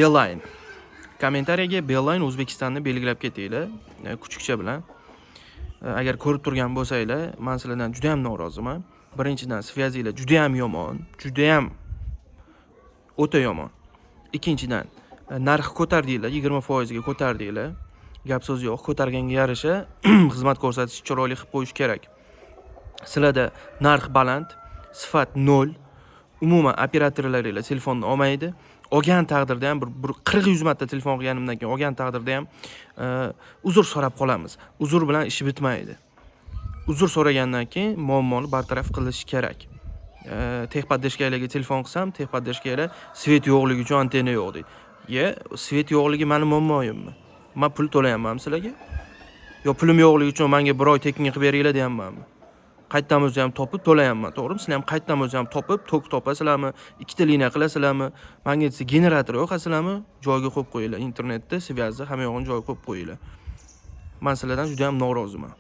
Beeline. Kommentariyaga Beeline O'zbekistonni belgilab ketinglar, kuchukcha bilan. Agar ko'rib turgan bo'lsanglar, men sizlardan juda ham noroziman. Birinchidan, svyazinglar juda ham yomon, juda ham o'ta yomon. Ikkinchidan, narx ko'tardinglar, 20% ga ko'tardinglar. Gap so'z yo'q, ko'targanga yarasha xizmat ko'rsatish chiroyli qilib qo'yish kerak. Sizlarda narx baland, sifat 0. Umuman operatorlaringlar telefonni olmaydi. Olgan taqdirda ham bir 40-100 marta telefon qilganimdan keyin olgan taqdirda ham uzr so'rab qolamiz. Uzr bilan ish bitmaydi. Uzr so'ragandan keyin muammoni bartaraf qilish kerak. Texpoddeshkalarga telefon qilsam, texpoddeshkalar svet yo'qligi uchun antenna yo'q deydi. Svet yo'qligi meni muammoyimmi? Men pul to'layapmanmi sizlarga? Yo pulim yo'qligi uchun menga bir oy tekinga qilib beringlar deyapmanmi? Qaytdan o'zi ham topib to'layapman, to'g'rimi? Sizlar ham qaytdan o'zi ham topib, tok topasizlarmi? Ikkita liniya qilasizlarmi? Menga desa generator yo'q asizlarmi? Joyga qo'yib qo'yinglar. Internetda, svyazda hamma yo'g'ini joyga qo'yib qo'yinglar. Men sizlardan juda ham noroziman.